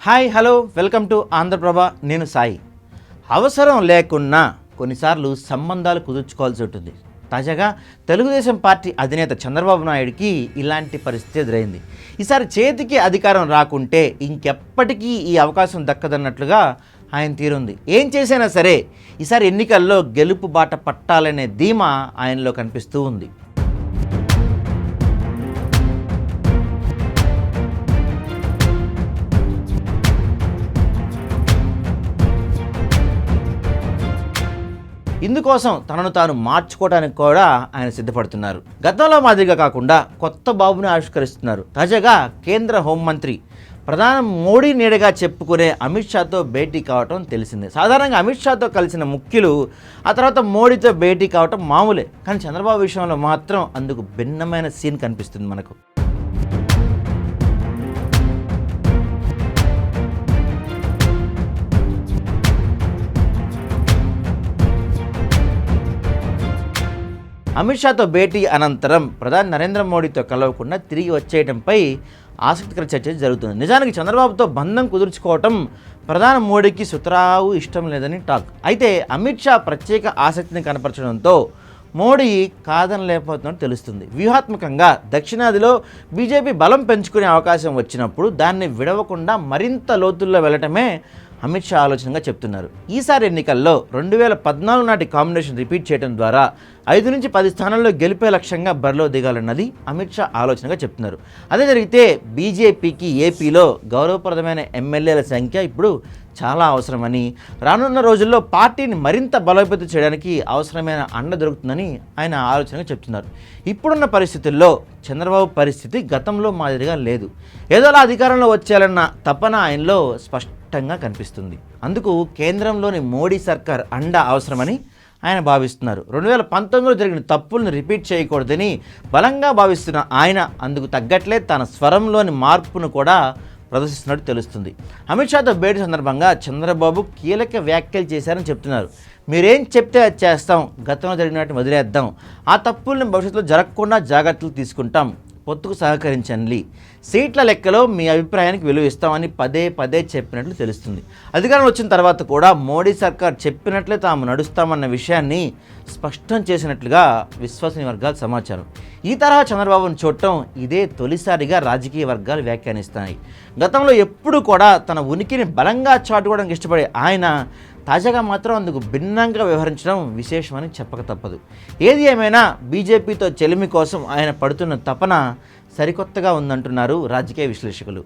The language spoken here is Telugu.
Hi hello welcome to Andhra Prabha. నేను సాయి. అవసరం లేకున్నా కొన్నిసార్లు సంబంధాలు కుదుర్చుకోవాల్సి ఉంటుంది. తాజాగా తెలుగుదేశం పార్టీ అధినేత చంద్రబాబు నాయుడికి ఇలాంటి పరిస్థితి ఎదురైంది. ఈసారి చేతికి అధికారం రాకుంటే ఇంకెప్పటికీ ఈ అవకాశం దక్కదన్నట్లుగా ఆయన తీరుంది. ఏం చేసైనా సరే ఈసారి ఎన్నికల్లో గెలుపు బాట పట్టాలనే ధీమా ఆయనలో కనిపిస్తూ ఉంది. ఇందుకోసం తనను తాను మార్చుకోవడానికి కూడా ఆయన సిద్ధపడుతున్నారు. గతంలో మాదిరిగా కాకుండా కొత్త బాబుని ఆవిష్కరిస్తున్నారు. తాజాగా కేంద్ర హోంమంత్రి ప్రధాని మోడీ నీడగా చెప్పుకునే అమిత్ షాతో భేటీ కావటం తెలిసిందే. సాధారణంగా అమిత్ షాతో కలిసిన ముఖ్యులు ఆ తర్వాత మోడీతో భేటీ కావటం మామూలే. కానీ చంద్రబాబు విషయంలో మాత్రం అందుకు భిన్నమైన సీన్ కనిపిస్తుంది మనకు. అమిత్ షాతో భేటీ అనంతరం ప్రధాని నరేంద్ర మోడీతో కలవకుండా తిరిగి వచ్చేయడంపై ఆసక్తికర చర్చ జరుగుతుంది. నిజానికి చంద్రబాబుతో బంధం కుదుర్చుకోవటం ప్రధాని మోడీకి సుతరావు ఇష్టం లేదని టాక్. అయితే అమిత్ షా ప్రత్యేక ఆసక్తిని కనపరచడంతో మోడీ కాదనలేకపోతున్నట్టు తెలుస్తుంది. వ్యూహాత్మకంగా దక్షిణాదిలో బీజేపీ బలం పెంచుకునే అవకాశం వచ్చినప్పుడు దాన్ని విడవకుండా మరింత లోతుల్లో వెళ్ళటమే అమిత్ షా ఆలోచనగా చెప్తున్నారు. ఈసారి ఎన్నికల్లో 2014 నాటి కాంబినేషన్ రిపీట్ చేయడం ద్వారా 5 నుంచి 10 స్థానాల్లో గెలిపే లక్ష్యంగా బరిలో దిగాలన్నది అమిత్ షా ఆలోచనగా చెప్తున్నారు. అదే జరిగితే బీజేపీకి ఏపీలో గౌరవప్రదమైన ఎమ్మెల్యేల సంఖ్య ఇప్పుడు చాలా అవసరమని, రానున్న రోజుల్లో పార్టీని మరింత బలోపేతం చేయడానికి అవసరమైన అండ దొరుకుతుందని ఆయన ఆలోచనగా చెప్తున్నారు. ఇప్పుడున్న పరిస్థితుల్లో చంద్రబాబు పరిస్థితి గతంలో మాదిరిగా లేదు. ఏదోలా అధికారంలో వచ్చేయాలన్న తపన ఆయనలో స్పష్టంగా కనిపిస్తుంది. అందుకు కేంద్రంలోని మోడీ సర్కార్ అండ అవసరమని ఆయన భావిస్తున్నారు. 2019లో జరిగిన తప్పులను రిపీట్ చేయకూడదని బలంగా భావిస్తున్న ఆయన అందుకు తగ్గట్లే తన స్వరంలోని మార్పును కూడా ప్రదర్శిస్తున్నట్టు తెలుస్తుంది. అమిత్ షాతో భేటీ సందర్భంగా చంద్రబాబు కీలక వ్యాఖ్యలు చేశారని చెప్తున్నారు. మీరేం చెప్తే అది చేస్తాం, గతంలో జరిగినట్టు వదిలేద్దాం, ఆ తప్పుల్ని భవిష్యత్తులో జరగకుండా జాగ్రత్తలు తీసుకుంటాం, పొత్తుకు సహకరించండి, సీట్ల లెక్కలో మీ అభిప్రాయానికి విలువ ఇస్తామని పదే పదే చెప్పినట్లు తెలుస్తుంది. అధికారం వచ్చిన తర్వాత కూడా మోడీ సర్కార్ చెప్పినట్లే తాము నడుస్తామన్న విషయాన్ని స్పష్టం చేసినట్లుగా విశ్వసనీయ వర్గాల సమాచారం. ఈ తరహా చంద్రబాబును చూడటం ఇదే తొలిసారిగా రాజకీయ వర్గాలు వ్యాఖ్యానిస్తాయి. గతంలో ఎప్పుడు కూడా తన ఉనికిని బలంగా చాటుకోవడానికి ఇష్టపడే ఆయన తాజాగా మాత్రం అందుకు భిన్నంగా వ్యవహరించడం విశేషమని చెప్పక తప్పదు. ఏది ఏమైనా బీజేపీతో చెలిమి కోసం ఆయన పడుతున్న తపన సరికొత్తగా ఉందంటున్నారు రాజకీయ విశ్లేషకులు.